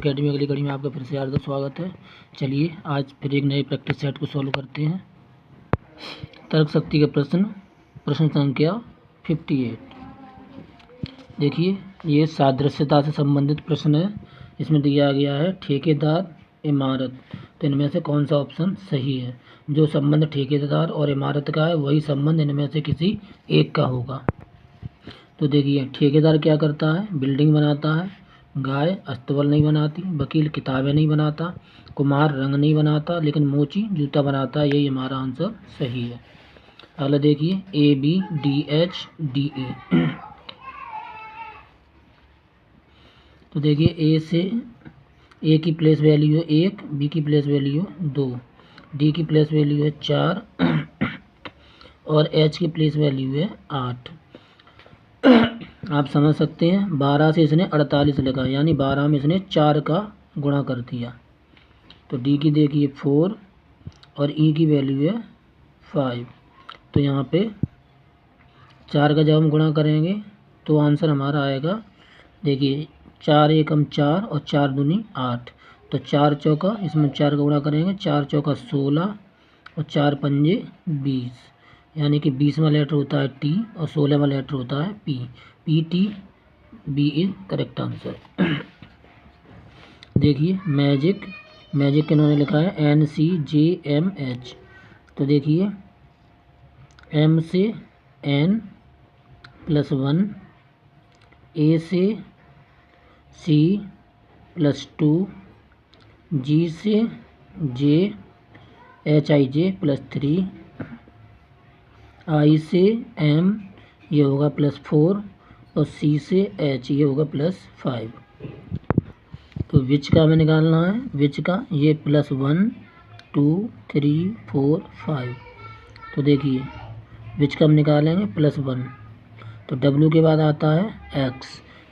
Academy अगली कड़ी में आपका फिर से हार्दिक स्वागत है। चलिए आज फिर एक नए प्रैक्टिस सेट को सॉल्व करते हैं। तर्क शक्ति के प्रश्न संख्या 58। देखिए ये सादृश्यता से संबंधित प्रश्न है। इसमें दिया गया है ठेकेदार इमारत, तो इनमें से कौन सा ऑप्शन सही है। जो संबंध ठेकेदार और इमारत का है वही संबंध इनमें से किसी एक का होगा। तो देखिए ठेकेदार क्या करता है, बिल्डिंग बनाता है, गाय अस्तबल नहीं बनाती, वकील किताबें नहीं बनाता, कुम्हार रंग नहीं बनाता, लेकिन मोची जूता बनाता है। यही हमारा आंसर सही है। अगला देखिए ABDHDE। तो देखिए ए से ए की प्लेस वैल्यू है 1, बी की प्लेस वैल्यू है 2, डी की प्लेस वैल्यू है 4 और एच की प्लेस वैल्यू है 8। आप समझ सकते हैं 12 से इसने 48 लिखा, यानी 12 में इसने 4 का गुणा कर दिया। तो डी की देखिए 4 और ई की वैल्यू है 5। तो यहाँ पे 4 का जब हम गुणा करेंगे तो आंसर हमारा आएगा, देखिए 4 एकम 4 और 4 दूनी 8। तो 4 चौका, इसमें 4 का गुणा करेंगे, 4 चौका 16 और 4 पंजे 20, यानी कि 20वां लेटर होता है टी और 16वां लेटर होता है P. PT B is correct answer. देखिए मैजिक इन्होंने लिखा है NCJMH। तो देखिए M से N +1, A से C +2, G से J HIJ +3, I से M ये होगा +4 और C से H ये होगा +5। तो विच का हमें निकालना है, विच का ये +1 2 3 4 5। तो देखिए विच का हम निकालेंगे +1। तो W के बाद आता है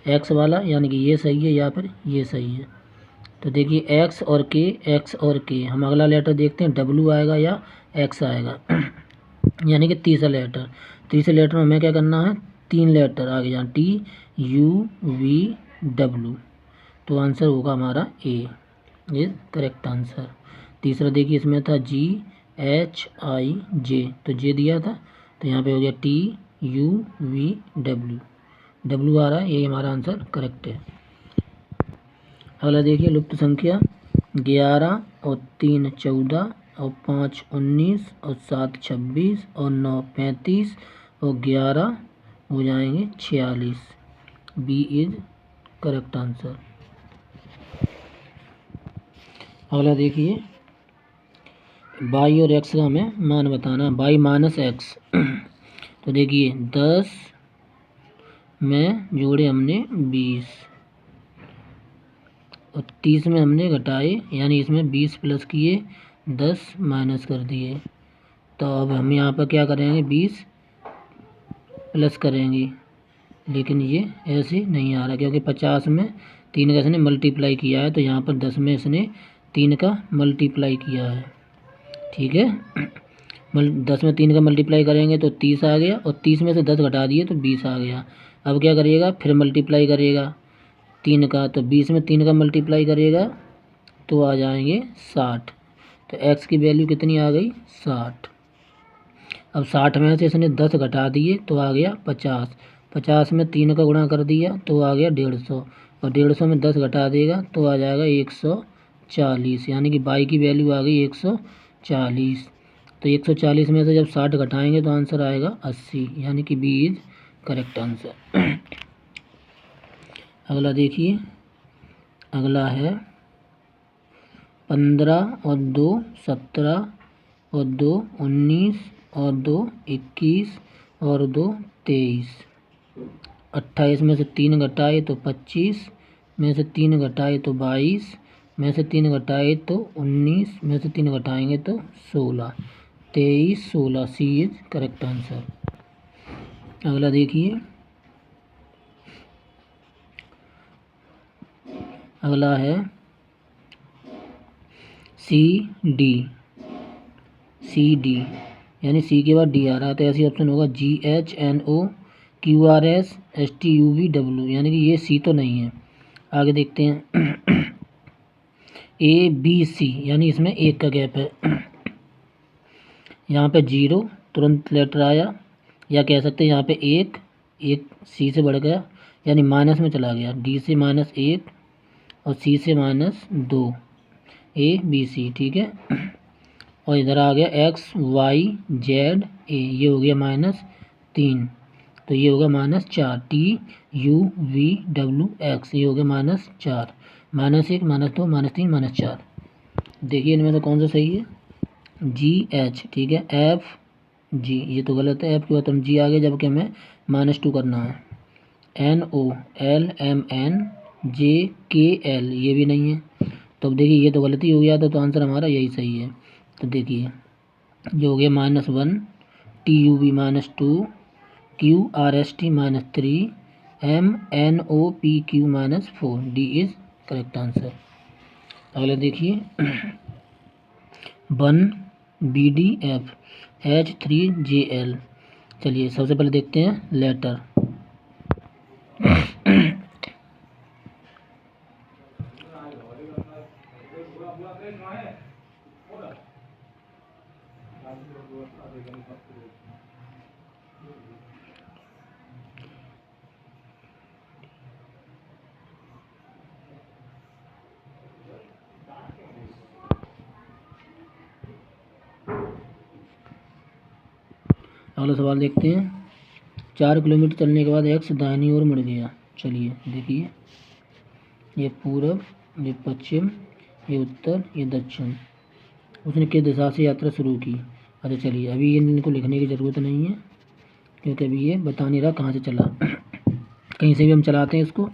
X वाला, यानी कि ये सही है या फिर ये सही है। तो देखिए X और K, हम अगला लेटर देखते हैं W आएगा या X आएगा यानी कि तीसरा लेटर में हमें क्या करना है, 3 लेटर आगे जाना, TUVW। तो आंसर होगा हमारा A, ये करेक्ट आंसर। तीसरा देखिए इसमें था GHIJ, तो J दिया था तो यहाँ पे हो गया TUVW, W आ रहा है, यही हमारा आंसर करेक्ट है। अगला देखिए लुप्त संख्या 11 और 3 14 और 5 19 और 7 26 और 9 35 और 11 हो जाएंगे 46। B is correct answer. अगला देखिए y और x का हमें मान बताना है, y - x। तो देखिए 10 में जोड़े हमने 20 और 30 में हमने घटाए, यानी इसमें 20 प्लस किए 10 माइनस कर दिए। तो अब हम यहाँ पर क्या करेंगे, 20 प्लस करेंगे, लेकिन ये ऐसे नहीं आ रहा क्योंकि 50 में 3 का इसने मल्टीप्लाई किया है, तो यहाँ पर 10 में इसने 3 का मल्टीप्लाई किया है। ठीक है 10 में 3 का मल्टीप्लाई करेंगे तो 30 आ गया, और 30 में से 10 घटा दिए तो 20 आ गया। अब क्या करिएगा, फिर मल्टीप्लाई करिएगा 3 का, तो 20 में 3 का मल्टीप्लाई करिएगा तो आ जाएंगे 60। तो x की वैल्यू कितनी आ गई, 60। अब 60 में से इसने 10 घटा दिए तो आ गया 50। 50 में 3 का गुणा कर दिया तो आ गया 150, और 150 में 10 घटा देगा तो आ जाएगा 140, यानी कि y की वैल्यू आ गई 140। तो 140 में से जब 60 घटाएंगे तो आंसर आएगा 80, यानी कि बी इज करेक्ट आंसर। अगला देखिए, अगला है 15 और 2 17 और 2 19 और 2 21 और 2 23। 28 में से 3 घटाए तो 25, में से 3 घटाए तो 22, में से 3 घटाए तो 19, में से 3 घटाएंगे तो 16। 23 16 सी इज करेक्ट आंसर। अगला देखिए, अगला है CD, यानी C के बाद D आ रहा है, तो ऐसी ऑप्शन होगा GHNOQRSSTUVW, यानी कि ये C तो नहीं है। आगे देखते हैं ABC यानी इसमें 1 का गैप है। यहाँ पे 0 तुरंत लेटर आया, या कह सकते हैं यहाँ पे 1 C से बढ़ गया यानी माइनस में चला गया, D से -1 और C से -2 ABC, ठीक है। और इधर आ गया X Y Z A, ये हो गया -3, तो ये होगा -4 T U V W X, ये हो गया -4, -1 -2 -3 -4। देखिए इनमें से कौन सा सही है? G H, ठीक है। F G, ये तो गलत है, F के बाद हम G आगे जबकि हमें -2 करना है। N O L M N J K L, ये भी नहीं है। तो अब देखिए ये तो गलती हो गया था, तो आंसर हमारा यही सही है। तो देखिए जो हो गया -1 T U V -2 Q R S T -3 M N O P Q -4, D is correct answer. अगला देखिए 1 B D F H 3 J L। चलिए सबसे पहले देखते हैं लेटर। अगला सवाल देखते हैं। 4 किलोमीटर चलने के बाद X दाहिनी ओर मुड़ गया। चलिए देखिए, ये पूरब, ये पश्चिम, ये उत्तर, ये दक्षिण। उसने किस दिशा से यात्रा शुरू की? अच्छा चलिए, अभी इनको लिखने की ज़रूरत नहीं है क्योंकि अभी ये बता नहीं रहा कहाँ से चला। कहीं से भी हम चलाते हैं इसको।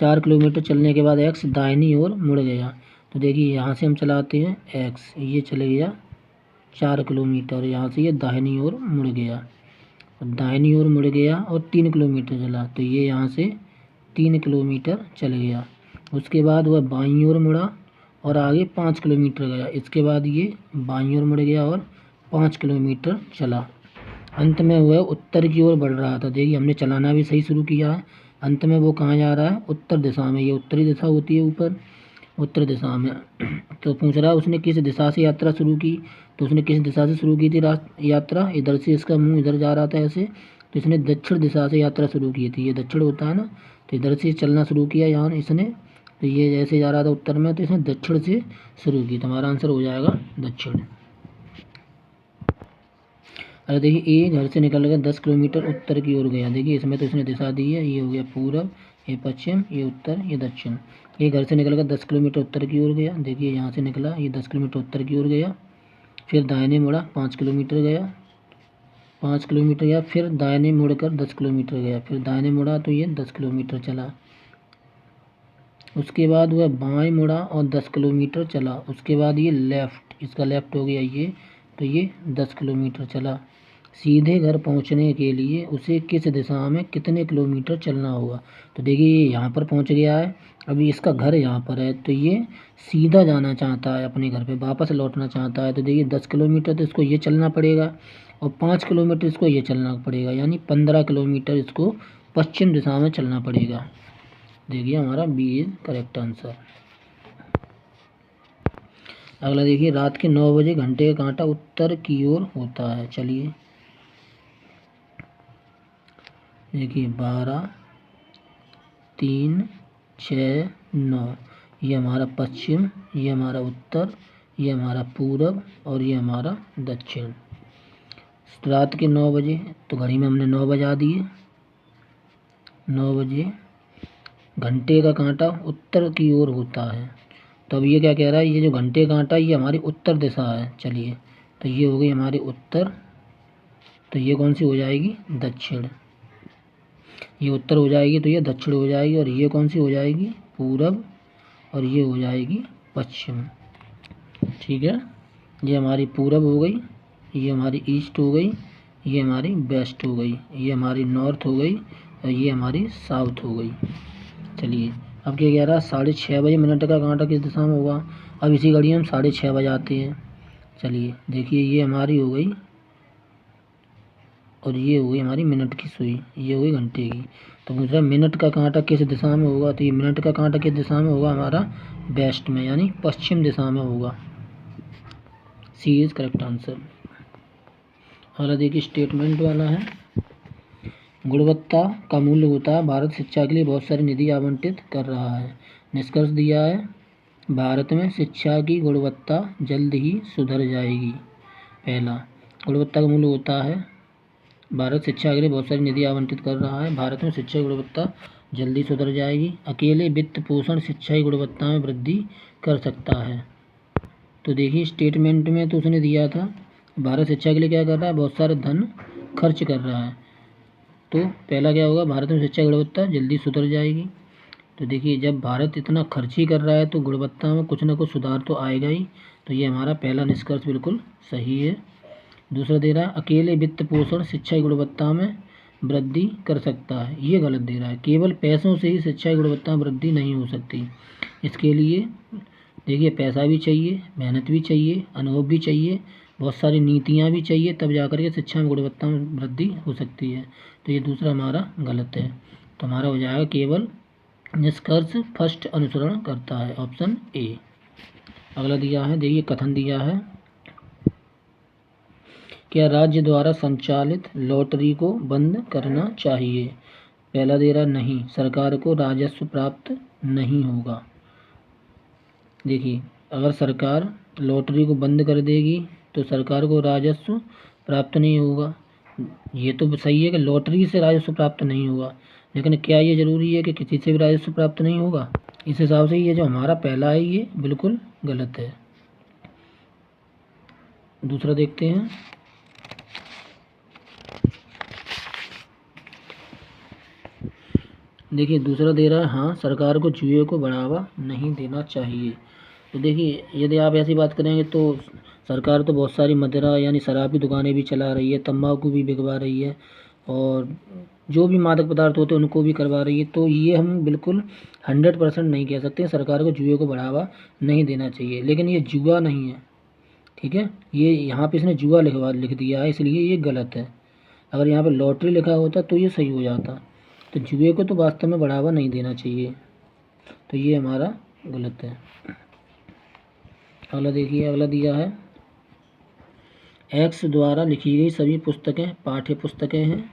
4 किलोमीटर चलने के बाद X दाहिनी ओर मुड़ गया। तो देखिए यहाँ से हम चलाते हैं X, ये चले गया 4 किलोमीटर, यहाँ से ये दाहिनी ओर मुड़ गया, दाहिनी ओर मुड़ गया और 3 किलोमीटर चला, तो ये यहाँ से 3 किलोमीटर चल गया। उसके बाद वह बाईं ओर मुड़ा और आगे 5 किलोमीटर गया। इसके बाद ये बाईं ओर मुड़ गया और 5 किलोमीटर चला। अंत में वह उत्तर की ओर बढ़ रहा था। देखिए हमने चलाना भी सही शुरू किया है। अंत में वो कहाँ जा रहा है? उत्तर दिशा में। ये उत्तरी दिशा होती है ऊपर, उत्तर दिशा में। तो पूछ रहा है उसने किस दिशा से यात्रा शुरू की। तो उसने किस दिशा से शुरू की थी यात्रा? इधर से इसका मुंह इधर जा रहा था ऐसे, तो इसने दक्षिण दिशा से यात्रा शुरू की थी। ये दक्षिण होता है ना, तो इधर से चलना शुरू किया यहाँ इसने, तो ये जैसे जा रहा था उत्तर में, तो इसने दक्षिण से शुरू की। तो हमारा आंसर हो जाएगा दक्षिण। अरे देखिए, ए घर से निकल गया 10 किलोमीटर उत्तर की ओर गया। देखिए इसमें तो इसने दिशा दी है, ये हो गया पूरब, ये पश्चिम, ये उत्तर, ये दक्षिण। ये घर से निकल गया 10 किलोमीटर उत्तर की ओर गया। देखिए यहाँ से निकला, ये 10 किलोमीटर उत्तर की ओर गया, फिर दाहिने मुड़ा 5 किलोमीटर गया, 5 किलोमीटर गया, फिर दाहिने मुड़कर 10 किलोमीटर गया, फिर दाहिने मुड़ा तो ये 10 किलोमीटर चला। उसके बाद वह बाएं मुड़ा और 10 किलोमीटर चला। उसके बाद ये लेफ़्ट, इसका लेफ़्ट हो गया ये, तो ये 10 किलोमीटर चला। सीधे घर पहुंचने के लिए उसे किस दिशा में कितने किलोमीटर चलना होगा? तो देखिए ये यहाँ पर पहुंच गया है, अभी इसका घर यहाँ पर है, तो ये सीधा जाना चाहता है अपने घर पे, वापस लौटना चाहता है। तो देखिए 10 किलोमीटर तो इसको ये चलना पड़ेगा और 5 किलोमीटर इसको ये चलना पड़ेगा, यानी 15 किलोमीटर इसको पश्चिम दिशा में चलना पड़ेगा। देखिए हमारा बी इज करेक्ट आंसर। अगला देखिए, रात के 9 बजे घंटे का कांटा उत्तर की ओर होता है। चलिए देखिए 12 3 6 9, ये हमारा पश्चिम, ये हमारा उत्तर, ये हमारा पूरब और ये हमारा दक्षिण। रात के 9 बजे, तो घड़ी में हमने 9 बजा दिए। 9 बजे घंटे का कांटा उत्तर की ओर होता है। तो अब ये क्या कह रहा है? ये जो घंटे का कांटा ये हमारी उत्तर दिशा है। चलिए तो ये हो गई हमारी उत्तर, तो ये कौन सी हो जाएगी? दक्षिण। ये उत्तर हो जाएगी तो ये दक्षिण हो जाएगी, और ये कौन सी हो जाएगी? पूरब, और ये हो जाएगी पश्चिम। ठीक है, ये हमारी पूरब हो गई, ये हमारी ईस्ट हो गई, ये हमारी वेस्ट हो गई, ये हमारी नॉर्थ हो गई, और ये हमारी साउथ हो गई। चलिए अब क्या कह रहा है? 6:30 बजे मिनट का कांटा किस दिशा में होगा? अब इसी घड़ी हम 6:30 बजाते हैं। चलिए देखिए ये हमारी हो गई और ये हो गई हमारी मिनट की सुई, ये हो गई घंटे की। तो पूछ रहा है मिनट का कांटा किस दिशा में होगा, तो ये मिनट का कांटा किस दिशा में होगा हमारा वेस्ट में, यानी पश्चिम दिशा में होगा। सी इज करेक्ट आंसर। अगला देखिए स्टेटमेंट वाला है, गुणवत्ता का मूल्य होता है, भारत शिक्षा के लिए बहुत सारी निधि आवंटित कर रहा है। निष्कर्ष दिया है, भारत में शिक्षा की गुणवत्ता जल्द ही सुधर जाएगी। पहला, गुणवत्ता का मूल्य होता है, भारत शिक्षा के लिए बहुत सारी निधि आवंटित कर रहा है, भारत में शिक्षा की गुणवत्ता जल्दी सुधर जाएगी। अकेले वित्त पोषण शिक्षा की गुणवत्ता में वृद्धि कर सकता है। तो देखिए स्टेटमेंट में तो उसने दिया था भारत शिक्षा के लिए क्या कर रहा है, बहुत सारे धन खर्च कर रहा है। तो पहला क्या होगा, भारत में शिक्षा की गुणवत्ता जल्दी सुधर जाएगी। तो देखिए जब भारत इतना खर्च ही कर रहा है तो गुणवत्ता में कुछ ना कुछ सुधार तो आएगा ही। तो ये हमारा पहला निष्कर्ष बिल्कुल सही है। दूसरा दे रहा है, अकेले वित्त पोषण शिक्षा की गुणवत्ता में वृद्धि कर सकता है, ये गलत दे रहा है। केवल पैसों से ही शिक्षा की गुणवत्ता में वृद्धि नहीं हो सकती। इसके लिए देखिए पैसा भी चाहिए, मेहनत भी चाहिए, अनुभव भी चाहिए, बहुत सारी नीतियाँ भी चाहिए, तब जाकर के शिक्षा में गुणवत्ता में वृद्धि हो सकती है। तो ये दूसरा हमारा गलत है। तो हमारा हो जाएगा केवल निष्कर्ष फर्स्ट अनुसरण करता है, ऑप्शन ए। अगला दिया है, देखिए कथन दिया है, क्या राज्य द्वारा संचालित लॉटरी को बंद करना चाहिए। पहला दे रहा नहीं, सरकार को राजस्व प्राप्त नहीं होगा। देखिए अगर सरकार लॉटरी को बंद कर देगी तो सरकार को राजस्व प्राप्त नहीं होगा। ये तो सही है कि लॉटरी से राजस्व प्राप्त नहीं होगा, लेकिन क्या ये ज़रूरी है कि किसी से भी राजस्व प्राप्त नहीं होगा। इस हिसाब से ये जो हमारा पहला है ये बिल्कुल गलत है। दूसरा देखते हैं, देखिए दूसरा दे रहा है, हाँ सरकार को जुए को बढ़ावा नहीं देना चाहिए। तो देखिए यदि आप ऐसी बात करेंगे तो सरकार तो बहुत सारी मदिरा यानी शराब की दुकानें भी चला रही है, तंबाकू भी बिकवा रही है, और जो भी मादक पदार्थ होते हैं उनको भी करवा रही है। तो ये हम बिल्कुल 100% नहीं कह सकते सरकार को जुए को बढ़ावा नहीं देना चाहिए। लेकिन ये जुआ नहीं है, ठीक है, ये यहाँ पे इसने जुआ लिख दिया है, इसलिए ये गलत है। अगर यहाँ पे लॉटरी लिखा होता तो ये सही हो जाता। तो जुए को तो वास्तव में बढ़ावा नहीं देना चाहिए, तो ये हमारा गलत है। अगला देखिए, अगला दिया है, एक्स द्वारा लिखी गई सभी पुस्तकें पाठ्य पुस्तकें हैं।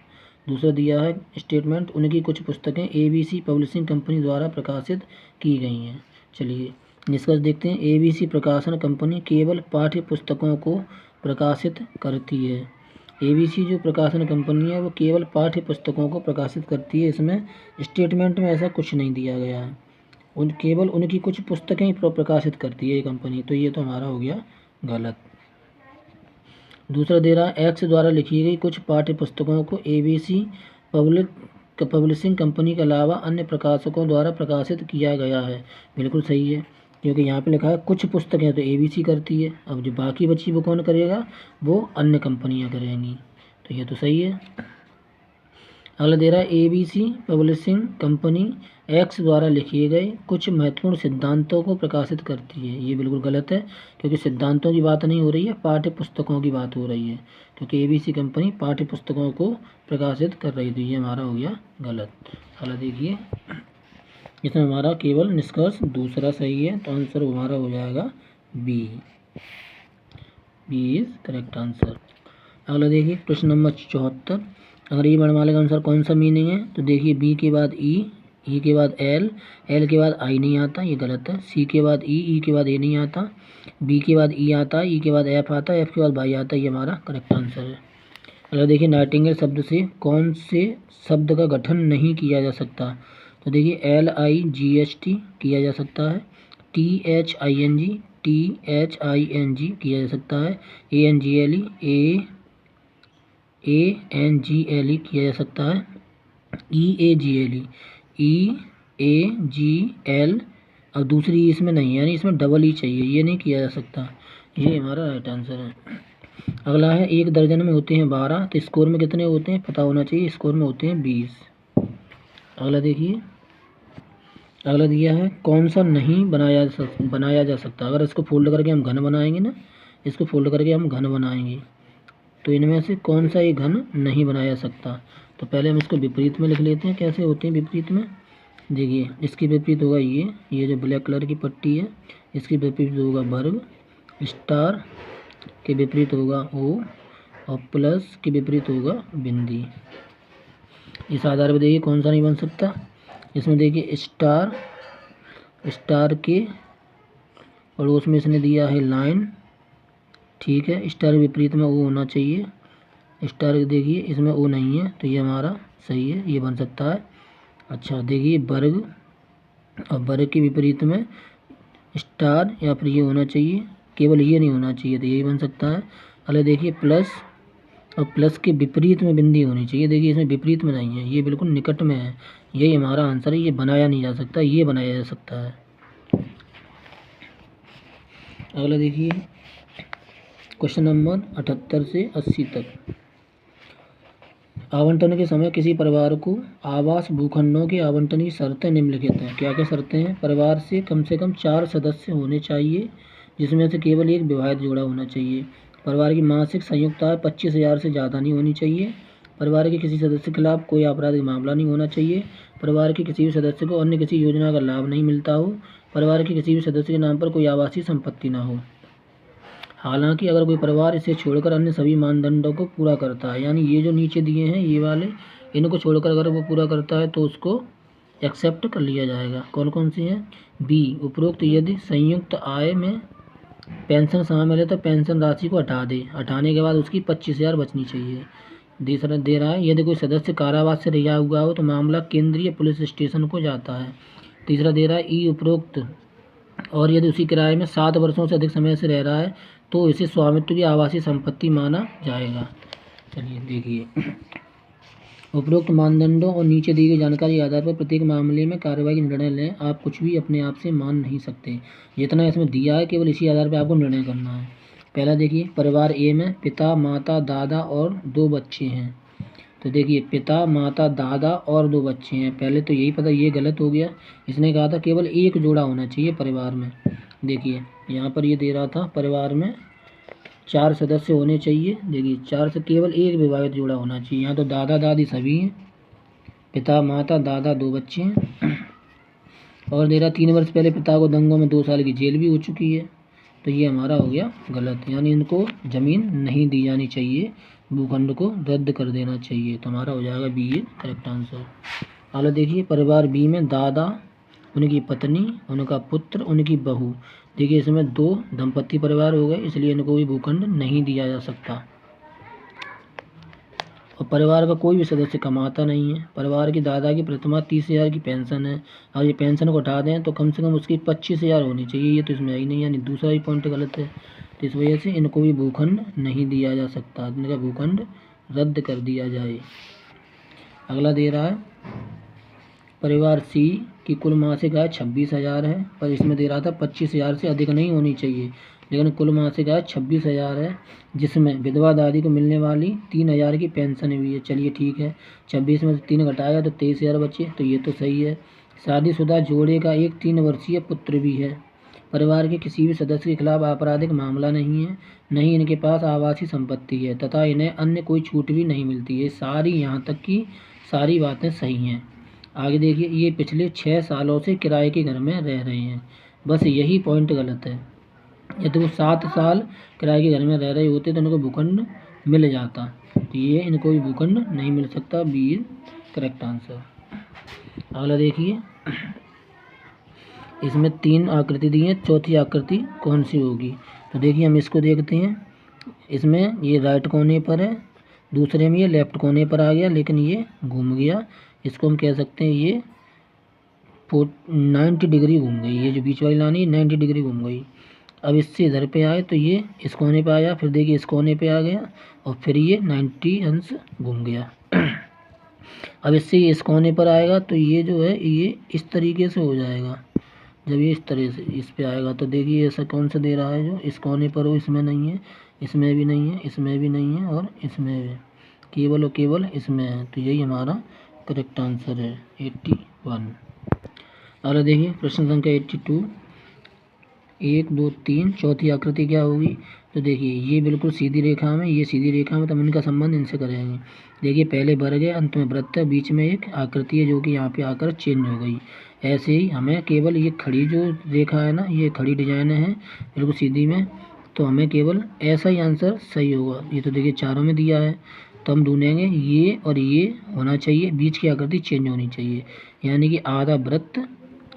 दूसरा दिया है स्टेटमेंट, उनकी कुछ पुस्तकें ABC पब्लिशिंग कंपनी द्वारा प्रकाशित की गई हैं। चलिए निष्कर्ष देखते हैं, ABC प्रकाशन कंपनी केवल पाठ्य पुस्तकों को प्रकाशित करती है। ABC जो प्रकाशन कंपनी है वो केवल पाठ्य पुस्तकों को प्रकाशित करती है। इसमें स्टेटमेंट में ऐसा कुछ नहीं दिया गया है, केवल उनकी कुछ पुस्तकें ही प्रकाशित करती है ये कंपनी। तो ये तो हमारा हो गया गलत। दूसरा दे रहा है, एक्स द्वारा लिखी गई कुछ पाठ्य पुस्तकों को ABC पब्लिशिंग कंपनी के अलावा अन्य प्रकाशकों द्वारा प्रकाशित किया गया है। बिल्कुल सही है, क्योंकि यहाँ पे लिखा है कुछ पुस्तकें तो ABC करती है, अब जो बाकी बची वो कौन करेगा, वो अन्य कंपनियाँ करेंगी। तो ये तो सही है। अगला दे रहा है, ABC पब्लिशिंग कंपनी एक्स द्वारा लिखे गए कुछ महत्वपूर्ण सिद्धांतों को प्रकाशित करती है। ये बिल्कुल गलत है, क्योंकि सिद्धांतों की बात नहीं हो रही है, पाठ्य पुस्तकों की बात हो रही है, क्योंकि ABC कंपनी पाठ्य पुस्तकों को प्रकाशित कर रही थी। ये हमारा हो गया गलत। अगला देखिए, इसमें हमारा केवल निष्कर्ष दूसरा सही है, तो आंसर हमारा हो जाएगा बी इज करेक्ट आंसर। अगला देखिए प्रश्न नंबर 74, अगर ये वर्णमाला के अनुसार कौन सा मीनिंग है। तो देखिए बी के बाद ई के बाद एल के बाद आई नहीं आता, ये गलत है। सी के बाद ई के बाद ए नहीं आता, बी के बाद ई आता है, ई के बाद एफ आता है, एफ के बाद वाई आता है, ये हमारा करेक्ट आंसर है। अगर देखिए नाइटिंगेल शब्द से कौन से शब्द का गठन नहीं किया जा सकता। तो देखिए LIGHT किया जा सकता है, THING किया जा सकता है, ANGLE किया जा सकता है, EAGL अब दूसरी इसमें नहीं है, यानी इसमें डबल ई चाहिए, ये नहीं किया जा सकता। ये हमारा राइट आंसर है। अगला है, एक दर्जन में होते हैं 12, तो स्कोर में कितने होते हैं पता होना चाहिए, स्कोर में होते हैं 20। अगला देखिए, अगला दिया है, कौन सा नहीं बनाया जा सकता। अगर इसको फोल्ड करके हम घन बनाएंगे ना, इसको फोल्ड करके हम घन बनाएंगे, तो इनमें से कौन सा ये घन नहीं बनाया जा सकता। तो पहले हम इसको विपरीत में लिख लेते हैं। कैसे होते हैं विपरीत में, देखिए इसकी विपरीत होगा ये जो ब्लैक कलर की पट्टी है, इसकी विपरीत होगा वर्ग, स्टार के विपरीत होगा ओ, और प्लस के विपरीत होगा बिंदी। इस आधार पर देखिए कौन सा नहीं बन सकता। इसमें देखिए स्टार के पड़ोस में इसने दिया है लाइन, ठीक है। स्टार के विपरीत में ओ होना चाहिए। स्टार देखिए इसमें ओ नहीं है, तो ये हमारा सही है, ये बन सकता है। अच्छा देखिए वर्ग, और वर्ग के विपरीत में स्टार या फिर ये होना चाहिए, केवल ये नहीं होना चाहिए, तो यही बन सकता है। अगले देखिए प्लस, और प्लस के विपरीत में बिंदी होनी चाहिए। देखिए इसमें विपरीत में नहीं है, ये बिल्कुल निकट में है, यही हमारा आंसर है। ये बनाया नहीं जा सकता, ये बनाया जा सकता है। अगला देखिए क्वेश्चन नंबर 78 से 80 तक। आवंटन के समय किसी परिवार को आवास भूखंडों के आवंटन की शर्तें निम्नलिखित हैं। क्या क्या शर्तें हैं। परिवार से कम 4 सदस्य होने चाहिए, जिसमें से केवल एक विवाहित जोड़ा होना चाहिए। परिवार की मासिक संयुक्त आय 25,000 से ज़्यादा नहीं होनी चाहिए। परिवार के किसी सदस्य के खिलाफ कोई आपराधिक मामला नहीं होना चाहिए। परिवार के किसी भी सदस्य को अन्य किसी योजना का लाभ नहीं मिलता हो। परिवार के किसी भी सदस्य के नाम पर कोई आवासीय संपत्ति ना हो। हालांकि अगर कोई परिवार इसे छोड़कर अन्य सभी मानदंडों को पूरा करता है, यानी ये जो नीचे दिए हैं ये वाले, इनको छोड़कर अगर वो पूरा करता है तो उसको एक्सेप्ट कर लिया जाएगा। कौन कौन सी हैं। बी, उपरोक्त यदि संयुक्त आय में पेंशन शामिल है तो पेंशन राशि को हटा दे, हटाने के बाद उसकी 25,000 बचनी चाहिए। दूसरा दे रहा है यदि कोई सदस्य कारावास से रिहा हुआ हो तो मामला केंद्रीय पुलिस स्टेशन को जाता है। तीसरा दे रहा है ई, उपरोक्त और यदि उसी किराए में 7 वर्षों से अधिक समय से रह रहा है तो इसे स्वामित्व की आवासीय संपत्ति माना जाएगा। चलिए देखिए, उपरोक्त मानदंडों और नीचे दी गई जानकारी के आधार पर प्रत्येक मामले में कार्रवाई का निर्णय लें। आप कुछ भी अपने आप से मान नहीं सकते, जितना इसमें दिया है केवल इसी आधार पर आपको निर्णय करना है। पहला देखिए, परिवार ए में पिता, माता, दादा और 2 बच्चे हैं। तो देखिए पिता, माता, दादा और 2 बच्चे हैं। पहले तो यही पता, ये गलत हो गया। इसने कहा था केवल एक जोड़ा होना चाहिए परिवार में। देखिए यहाँ पर ये दे रहा था परिवार में 4 सदस्य होने चाहिए। देखिए 4 से केवल एक विवाहित जोड़ा होना चाहिए। यहाँ तो दादा दादी सभी हैं, पिता, माता, दादा, 2 बच्चे हैं। और दे रहा 3 वर्ष पहले पिता को दंगों में 2 साल की जेल भी हो चुकी है। तो ये हमारा हो गया गलत, यानी इनको ज़मीन नहीं दी जानी चाहिए, भूखंड को रद्द कर देना चाहिए। तो हमारा हो जाएगा बी ए करेक्ट आंसर। आगे देखिए, परिवार बी में दादा, उनकी पत्नी, उनका पुत्र, उनकी बहू। देखिए इसमें 2 दंपत्ति परिवार हो गए, इसलिए इनको भी भूखंड नहीं दिया जा सकता। और परिवार का कोई भी सदस्य कमाता नहीं है। परिवार की दादा की प्रथमा 30,000 की पेंशन है, और ये पेंशन को हटा दें तो कम से कम उसकी 25,000 होनी चाहिए। ये तो इसमें ही नहीं, यानी दूसरा ही पॉइंट गलत है। तो इस वजह से इनको भी भूखंड नहीं दिया जा सकता, इनका भूखंड रद्द कर दिया जाए। अगला दे रहा है परिवार सी की कुल मासिक आय 26,000 है, पर इसमें दे रहा था 25,000 से अधिक नहीं होनी चाहिए, लेकिन कुल मासिक आय 26,000 है, जिसमें विधवा दादी को मिलने वाली 3,000 की पेंशन भी है। चलिए ठीक है, 26 में से 3 घटाया तो 23,000 बचे, तो ये तो सही है। शादीशुदा जोड़े का एक 3 वर्षीय पुत्र भी है। परिवार के किसी भी सदस्य के खिलाफ आपराधिक मामला नहीं है, नहीं इनके पास आवासीय संपत्ति है, तथा इन्हें अन्य कोई छूट भी नहीं मिलती है। सारी यहाँ तक की सारी बातें सही हैं। आगे देखिए, ये पिछले 6 सालों से किराए के घर में रह रहे हैं, बस यही पॉइंट गलत है। यदि वो 7 साल किराए के घर में रह रहे होते तो इनको भूखंड मिल जाता, तो ये इनको भी भूखंड नहीं मिल सकता। B is correct answer. अगला देखिए, इसमें 3 आकृति दी है, चौथी आकृति कौन सी होगी। तो देखिए हम इसको देखते हैं। इसमें ये राइट कोने पर है, दूसरे में ये लेफ्ट कोने पर आ गया, लेकिन ये घूम गया। इसको हम कह सकते हैं ये 90 डिग्री घूम गई। ये जो बीच वाली लाइन है 90 डिग्री घूम गई। अब इससे इधर पे आए तो ये इस कोने पे आया, फिर देखिए इस कोने पे आ गया, और फिर ये 90 अंश घूम गया। अब इससे ये इस कोने पर आएगा तो ये जो है ये इस तरीके से हो जाएगा। जब ये इस तरह से इस पे आएगा तो देखिए ऐसा कौन सा दे रहा है जो इस कोने पर हो, इसमें नहीं है, इसमें भी नहीं है, इसमें भी नहीं है, और इसमें भी केवल और केवल इसमें है। तो यही हमारा करेक्ट आंसर है 81। अगला देखिए प्रश्न संख्या 82। 1 2 3 चौथी आकृति क्या होगी। तो देखिए ये बिल्कुल सीधी रेखा में, ये सीधी रेखा में, तो हम इनका संबंध इनसे करेंगे। देखिए पहले वर्ग है, अंत में वृत्त है, बीच में एक आकृति है जो कि यहाँ पे आकर चेंज हो गई। ऐसे ही हमें केवल ये खड़ी जो रेखा है ना, ये खड़ी डिजाइन है बिल्कुल सीधी में, तो हमें केवल ऐसा ही आंसर सही होगा। ये तो देखिए चारों में दिया है, तो हम ढूंढेंगे ये और ये होना चाहिए, बीच की आकृति चेंज होनी चाहिए, यानी कि आधा वृत्त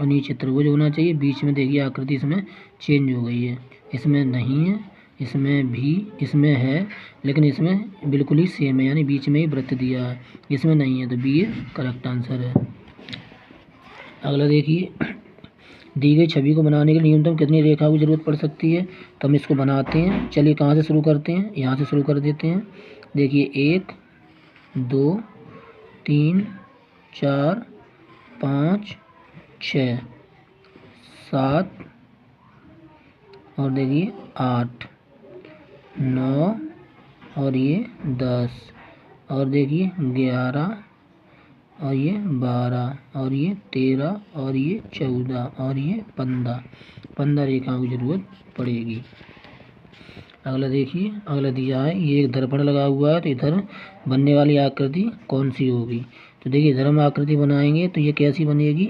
और नीचे त्रिभुज होना चाहिए। बीच में देखिए आकृति इसमें चेंज हो गई है, इसमें नहीं है, इसमें भी, इसमें है, लेकिन इसमें बिल्कुल ही सेम है, यानी बीच में ही वृत्त दिया है, इसमें नहीं है, तो बी ये करेक्ट आंसर है। अगला देखिए, दी गई छवि को बनाने के लिए न्यूनतम कितनी रेखाओं की जरूरत पड़ सकती है, तो हम इसको बनाते हैं। चलिए कहाँ से शुरू करते हैं, यहाँ से शुरू कर देते हैं। देखिए 1 2 3 4 5 6 7 और देखिए 8 9 और ये 10 और देखिए 11 और ये 12 और ये 13 और ये 14 और ये 15 रेखाओं की जरूरत पड़ेगी। अगला देखिए, अगला दिया है, ये एक दर्पण लगा हुआ है, तो इधर बनने वाली आकृति कौन सी होगी। तो देखिए इधर हम आकृति बनाएंगे तो ये कैसी बनेगी,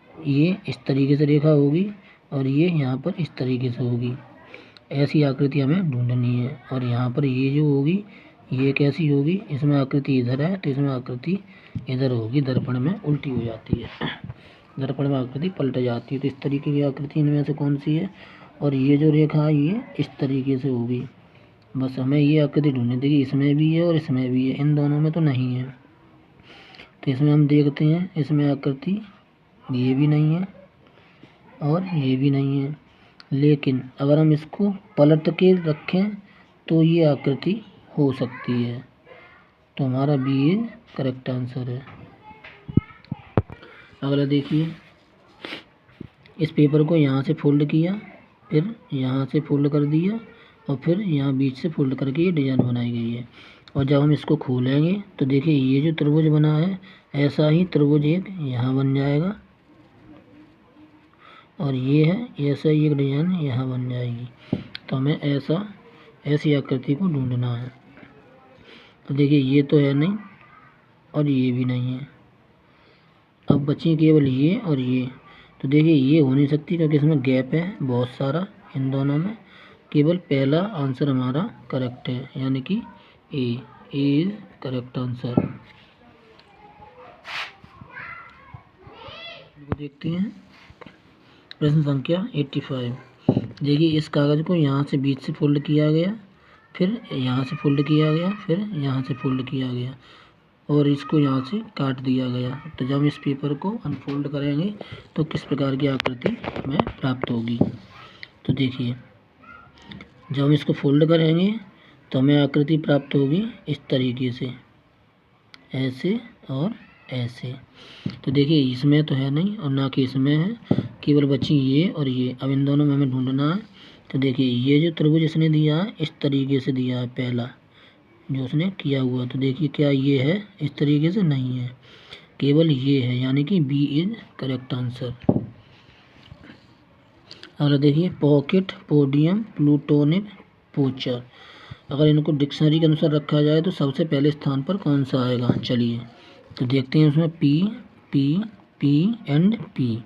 ये इस तरीके से रेखा होगी और ये यहाँ पर इस तरीके से होगी। ऐसी आकृति हमें ढूंढनी है। और यहाँ पर ये जो होगी ये कैसी होगी, इसमें आकृति इधर है तो इसमें आकृति इधर होगी, दर्पण में उल्टी हो जाती है, दर्पण में आकृति पलट जाती है। तो इस तरीके की आकृति इनमें से कौन सी है, और ये जो रेखा है ये इस तरीके से होगी। बस हमें ये आकृति ढूंढनी, देखिए इसमें भी है और इसमें भी है, इन दोनों में तो नहीं है। तो इसमें हम देखते हैं, इसमें आकृति ये भी नहीं है और ये भी नहीं है, लेकिन अगर हम इसको पलट के रखें तो ये आकृति हो सकती है। तो हमारा बी करेक्ट आंसर है। अगला देखिए, इस पेपर को यहाँ से फोल्ड किया, फिर यहाँ से फोल्ड कर दिया और फिर यहाँ बीच से फोल्ड करके ये डिज़ाइन बनाई गई है। और जब हम इसको खोलेंगे तो देखिए ये जो त्रिभुज बना है ऐसा ही त्रिभुज एक यहाँ बन जाएगा और ये है ऐसा ही एक डिज़ाइन यहाँ बन जाएगी। तो हमें ऐसी आकृति को ढूंढना है। तो देखिए ये तो है नहीं और ये भी नहीं है, अब बची केवल ये और ये। तो देखिए ये हो नहीं सकती क्योंकि इसमें गैप है बहुत सारा इन दोनों में। केवल पहला आंसर हमारा करेक्ट है, यानी कि ए इज करेक्ट आंसर। देखते हैं प्रश्न संख्या 85। देखिए इस कागज़ को यहाँ से बीच से फोल्ड किया गया, फिर यहाँ से फोल्ड किया गया, फिर यहाँ से फोल्ड किया गया और इसको यहाँ से काट दिया गया। तो जब इस पेपर को अनफोल्ड करेंगे तो किस प्रकार की आकृति हमें प्राप्त होगी। तो देखिए जब हम इसको फोल्ड करेंगे तो हमें आकृति प्राप्त होगी इस तरीके से, ऐसे और ऐसे। तो देखिए इसमें तो है नहीं और ना कि इसमें है, केवल बची ये और ये। अब इन दोनों में हमें ढूंढना है। तो देखिए ये जो त्रिभुज इसने दिया है इस तरीके से दिया है, पहला जो उसने किया हुआ। तो देखिए क्या ये है इस तरीके से, नहीं है, केवल ये है, यानी कि बी इज करेक्ट आंसर। अगला देखिए, पॉकेट, पोडियम, प्लूटोनिक, पोचर, अगर इनको डिक्शनरी के अनुसार रखा जाए तो सबसे पहले स्थान पर कौन सा आएगा। चलिए तो देखते हैं, उसमें P P P and P.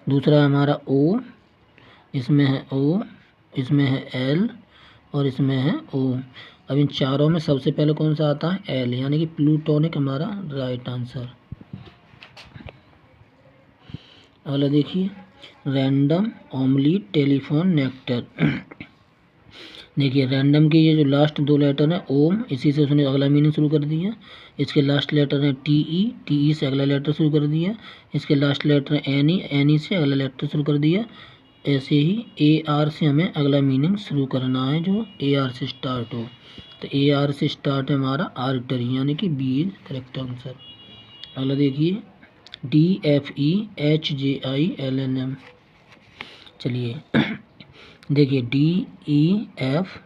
दूसरा हमारा ओ, इसमें है ओ, इसमें है एल और इसमें है ओ। अब इन चारों में सबसे पहले कौन सा आता है, एल, यानी कि प्लूटोनिक हमारा राइट आंसर। अगला देखिए, रैंडम, ऑमलीट, टेलीफोन, नेक्टर। देखिए रैंडम के ये जो लास्ट दो लेटर हैं ओम, इसी से उसने अगला मीनिंग शुरू कर दिया। इसके लास्ट लेटर है टी ई से अगला लेटर शुरू कर दिया। इसके लास्ट लेटर है एन ई से अगला लेटर शुरू कर दिया। ऐसे ही ए आर से हमें अगला मीनिंग शुरू करना है जो ए आर से स्टार्ट हो। तो ए आर से स्टार्ट है हमारा आर्टरी, यानी कि बी इज करेक्ट आंसर। अगला देखिए, D F E H J I L N M. चलिए देखिए, D E F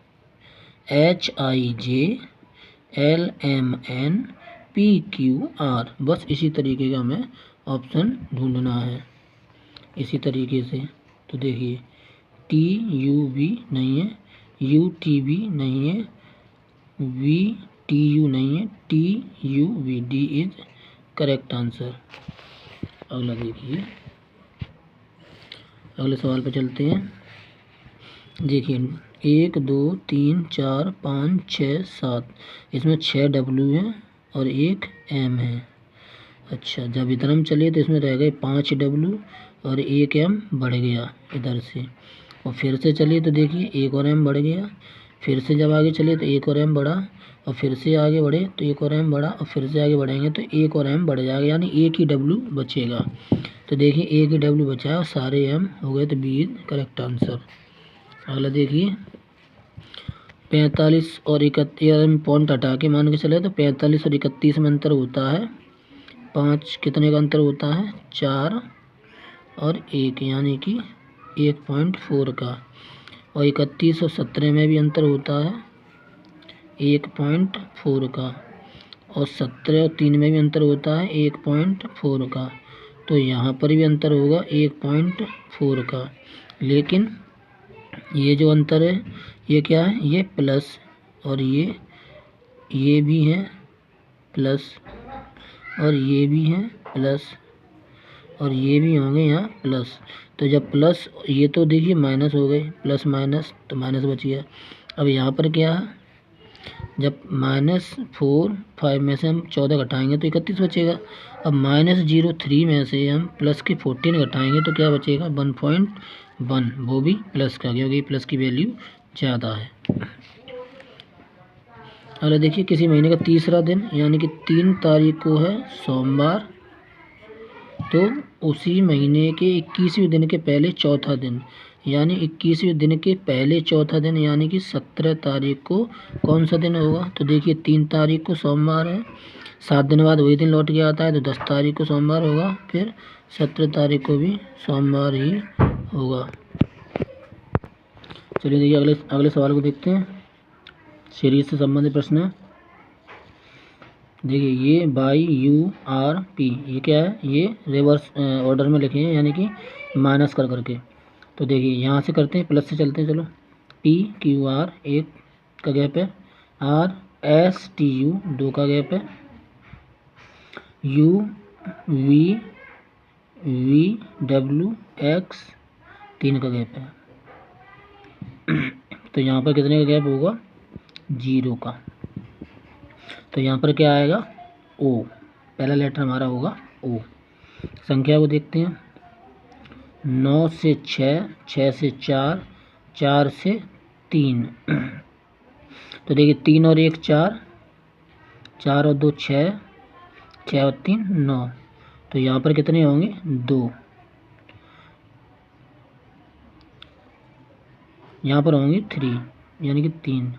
H I J L M N P Q R, बस इसी तरीके का हमें ऑप्शन ढूंढना है, इसी तरीके से। तो देखिए टी यू भी नहीं है, UTV नहीं है, VTU नहीं है, TUV, D is correct answer. अगला देखिए, अगले सवाल पर चलते हैं। देखिए 1 2 3 4 5 6 7, इसमें 6 W है और 1 M है। अच्छा, जब इधर हम चले तो इसमें रह गए 5 W और 1 M बढ़ गया इधर से, और फिर से चलिए तो देखिए 1 और M बढ़ गया, फिर से जब आगे चले तो 1 और M बढ़ा, और फिर से आगे बढ़े तो 1 और M बढ़ा, और फिर से आगे बढ़ेंगे तो 1 और M बढ़ जाएगा, यानी एक ही W बचेगा। तो देखिए एक ही W बचा है और सारे M हो गए, तो बी इज करेक्ट आंसर। अगला देखिए 45 और 31 पॉइंट हटा के मान के चले तो 45 और 31 में अंतर होता है 5, कितने का अंतर होता है 4 और 1, यानी कि 1.4 का, और 31 और 17 में भी अंतर होता है 1.4 का, और 17 और 3 में भी अंतर होता है 1.4 का, तो यहाँ पर भी अंतर होगा 1.4 का। लेकिन ये जो अंतर है ये क्या है, ये प्लस, और ये भी है प्लस, और ये भी है प्लस, और ये भी होंगे यहाँ प्लस। तो जब प्लस, ये तो देखिए माइनस हो गए, प्लस माइनस तो माइनस बच गया। अब यहाँ पर क्या है, जब -4 5 में से हम 14 घटाएंगे तो 31 बचेगा। अब -03 में से हम प्लस के 14 घटाएंगे तो क्या बचेगा 1.1, वो भी प्लस का, क्योंकि प्लस की वैल्यू ज़्यादा है। अगला देखिए, किसी महीने का तीसरा दिन यानी कि 3 तारीख को है सोमवार, तो उसी महीने के 21वें दिन के पहले चौथा दिन, यानी 21वें दिन के पहले चौथा दिन यानी कि 17 तारीख को कौन सा दिन होगा। तो देखिए 3 तारीख को सोमवार है, 7 दिन बाद वही दिन लौट के आता है, तो 10 तारीख को सोमवार होगा, फिर 17 तारीख को भी सोमवार ही होगा। चलिए देखिए अगले सवाल को देखते हैं, सीरीज से संबंधित प्रश्न है। देखिए ये YURP, ये क्या है, ये रिवर्स ऑर्डर में लिखे हैं, यानी कि माइनस कर करके। तो देखिए यहाँ से करते हैं, प्लस से चलते हैं, चलो PQR 1 का गैप है, RSTU 2 का गैप है, UVWX 3 का गैप है। तो यहाँ पर कितने का गैप होगा 0 का। तो यहाँ पर क्या आएगा O, पहला लेटर हमारा होगा O। संख्या को देखते हैं, 9 से 6, 6 से 4, 4 से 3। तो देखिए 3 और 1 4, 4 और 2 6, 6 और 3 9, तो यहाँ पर कितने होंगे 2, यहाँ पर होंगे 3, यानी कि 3,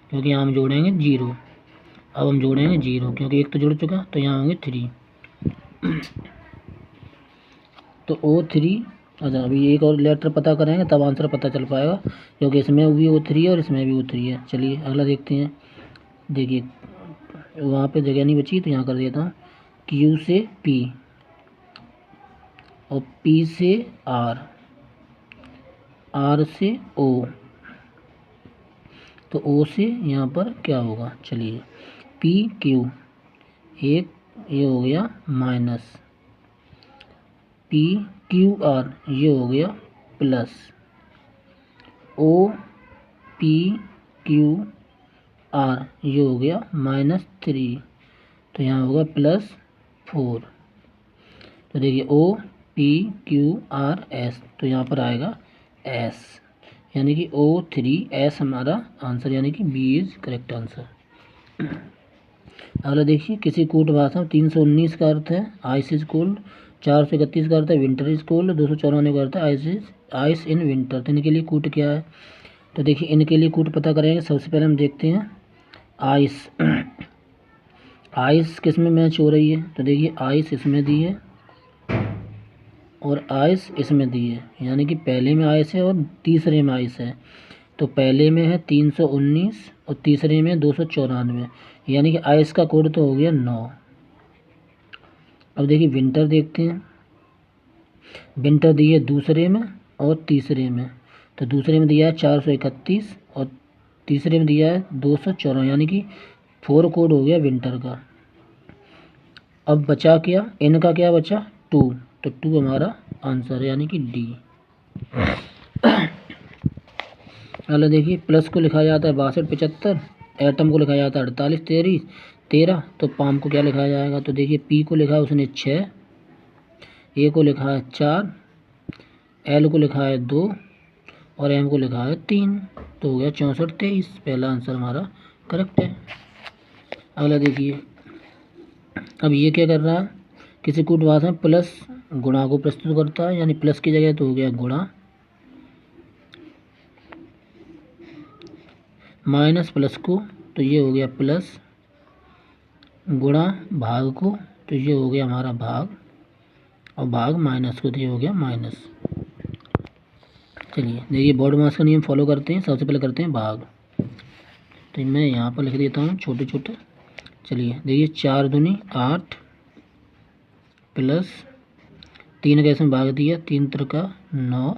क्योंकि यहाँ हम जोड़ेंगे 0। अब हम जोड़ेंगे 0 क्योंकि 1 तो जुड़ चुका, तो यहाँ होंगे 3। तो O3। अच्छा, अभी एक और लेटर पता करेंगे तब आंसर पता चल पाएगा, क्योंकि इसमें भी O3 है और इसमें भी O3 है। चलिए अगला देखते हैं। देखिए वहाँ पे जगह नहीं बची तो यहाँ कर देता हूँ, Q से P और P से R, R से O, तो O से यहाँ पर क्या होगा, चलिए PQ, एक ये हो गया माइनस, PQR ये हो गया प्लस, OPQR ये हो गया -3, तो यहाँ होगा +4। तो देखिए OPQRS, तो यहाँ पर आएगा S, यानी कि O3S हमारा आंसर, यानी कि बी इज करेक्ट आंसर। अगला देखिए, किसी कूट भाषा में 319 का अर्थ है आइस इज कोल्ड, 431 का अर्थ है विंटर इज कोल्ड, 294 का अर्थ है आइस इन विंटर। तो इनके लिए कूट क्या है, तो देखिए इनके लिए कूट पता करेंगे। सबसे पहले हम देखते हैं आइस, आइस किस में मैच हो रही है, तो देखिए आइस इसमें दी है और आइस इसमें दी है, यानी कि पहले में आइस है और तीसरे में आइस है। तो पहले में है 319 और तीसरे में 294, यानी कि आइस का कोड तो हो गया 9। अब देखिए विंटर देखते हैं, विंटर दी है दूसरे में और तीसरे में। तो दूसरे में दिया है 431 और तीसरे में दिया है 214, यानी कि 4 कोड हो गया विंटर का। अब बचा क्या, n का क्या बचा 2, तो 2 हमारा आंसर है, यानी कि डी। अगला देखिए, प्लस को लिखा जाता है 62 75, एटम को लिखा जाता है 48 13, तो पाम को क्या लिखा जाएगा, तो देखिए पी को लिखा है उसने 6, ए को लिखा है 4, एल को लिखा है 2 और एम को लिखा है 3, तो हो गया 64 23। पहला आंसर हमारा करेक्ट है। अगला देखिए, अब ये क्या कर रहा है, किसी कूटवास में प्लस गुणा को प्रस्तुत करता है, यानी प्लस की जगह तो हो गया गुणा, माइनस प्लस को तो ये हो गया प्लस, गुणा भाग को तो ये हो गया हमारा भाग, और भाग माइनस को तो ये हो गया माइनस। चलिए देखिए, बोर्ड मास का नियम फॉलो करते हैं। सबसे पहले करते हैं भाग, तो मैं यहाँ पर लिख देता हूँ छोटे छोटे। चलिए देखिए, 4 दूनी 8 प्लस 3 कैसे में भाग दिया, 3 त्रिका 9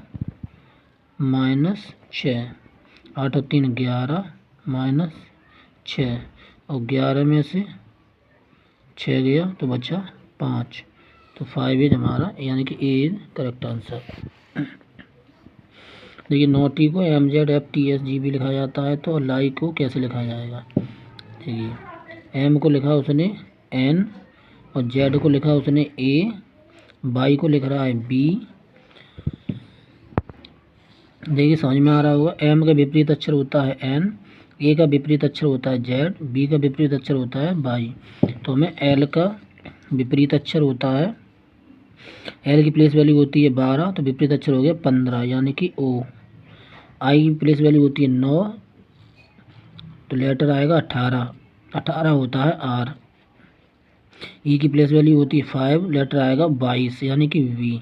माइनस 6, 8 और 3 11 माइनस 6, और 11 में से 6 गया तो बचा 5, तो 5 इज हमारा, यानी कि ए इज करेक्ट आंसर। देखिए, नोटी को MZFTSGB लिखा जाता है, तो लाई को कैसे लिखा जाएगा। देखिए, एम को लिखा उसने एन, और जेड को लिखा उसने ए, वाई को लिख रहा है बी। देखिए समझ में आ रहा होगा, एम का विपरीत अक्षर होता है एन, ए का विपरीत अक्षर होता है जेड, बी का विपरीत अक्षर होता है वाई। तो हमें एल का विपरीत अक्षर होता है, एल की प्लेस वैल्यू होती है 12, तो विपरीत अक्षर हो गया 15, यानी कि ओ। आई की प्लेस वैल्यू होती है 9, तो लेटर आएगा 18 होता है आर। ई की प्लेस वैल्यू होती है 5, लेटर आएगा 22, यानी कि वी,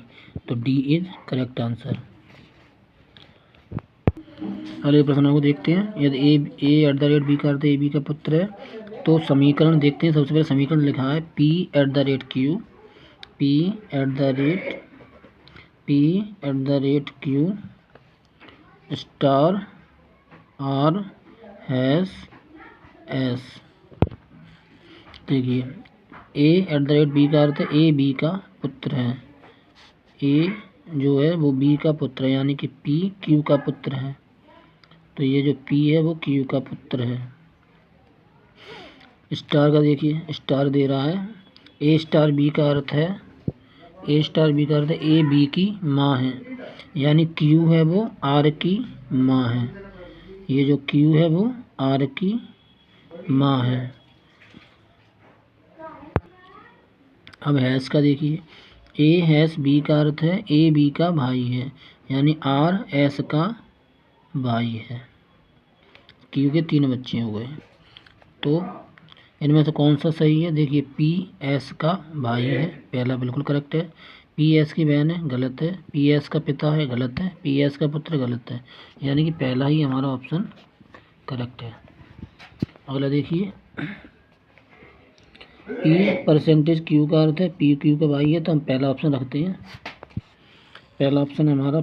तो डी इज करेक्ट आंसर। अगले प्रश्न को देखते हैं। यदि a@b का अर्थ ए बी का पुत्र है, तो समीकरण देखते हैं। सबसे पहले समीकरण लिखा है p@q, p@q star are hash S. देखिए, a@b का अर्थ ए बी का पुत्र है, ए जो है वो बी का पुत्र है, यानी कि पी क्यू का पुत्र है, तो ये जो P है वो Q का पुत्र है। स्टार का देखिए, स्टार दे रहा है, A*B का अर्थ है, A*B का अर्थ है ए बी की माँ है, यानी Q है वो R की माँ है, ये जो Q है वो R की माँ है। अब हैश का देखिए, A#B का अर्थ है ए बी का भाई है, यानी R S का भाई है। क्यू के 3 बच्चे हो गए, तो इनमें से कौन सा सही है। देखिए, पी एस का भाई है, पहला बिल्कुल करेक्ट है। पी एस की बहन है, गलत है। पी एस का पिता है, गलत है। पी एस का पुत्र, गलत है, यानी कि पहला ही हमारा ऑप्शन करेक्ट है। अगला देखिए, P% क्यू का अर्थ है पी क्यू का भाई है, तो हम पहला ऑप्शन रखते हैं। पहला ऑप्शन हमारा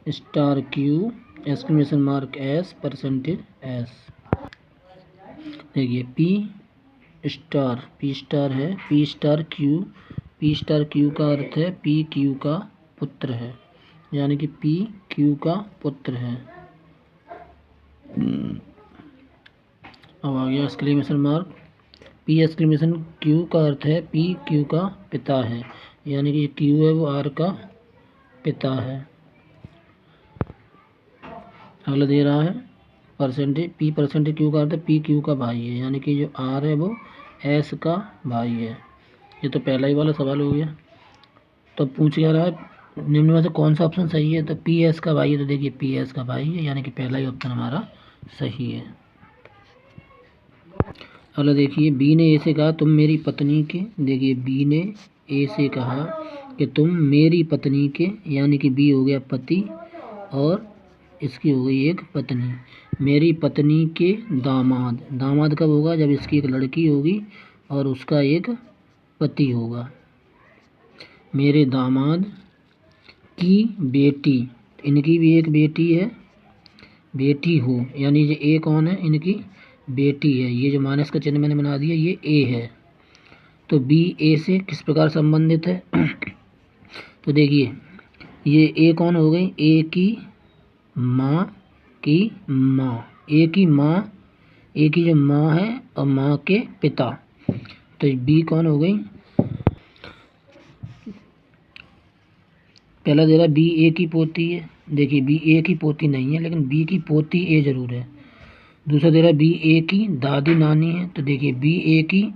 P*Q exclamation mark S% S। देखिए, P स्टार है, P स्टार क्यू का अर्थ है P क्यू का पुत्र है, यानी कि P क्यू का पुत्र है। अब आ गया exclamation mark, P exclamation Q का अर्थ है P क्यू का पिता है, यानी कि क्यू है वो R का पिता है। अगला दे रहा है P% क्यू का अर्थ है P क्यू का भाई है, यानी कि जो R है वो S का भाई है। ये तो पहला ही वाला सवाल हो गया। तो पूछ क्या रहा है, निम्न में से कौन सा ऑप्शन सही है, तो PS का भाई है, तो देखिए PS का भाई है, यानी कि पहला ही ऑप्शन हमारा सही है। अगला देखिए, B ने A से कहा तुम मेरी पत्नी के, देखिए B ने A से कहा कि तुम मेरी पत्नी के, यानी कि B हो गया पति और इसकी हो गई एक पत्नी, मेरी पत्नी के दामाद कब होगा, जब इसकी एक लड़की होगी और उसका एक पति होगा। मेरे दामाद की बेटी, इनकी भी एक बेटी है, बेटी हो, यानी ये ए कौन है, इनकी बेटी है। ये जो माइनस का चिन्ह मैंने बना दिया ये ए है। तो बी ए से किस प्रकार संबंधित है तो देखिए ये ए कौन हो गई, ए की माँ की माँ, ए की माँ, ए की जो माँ है और माँ के पिता। तो बी कौन हो गई, पहला दे रहा बी ए की पोती है, देखिए बी ए की पोती नहीं है लेकिन बी की पोती ए जरूर है। दूसरा दे रहा बी ए की दादी नानी है, तो देखिए बी ए की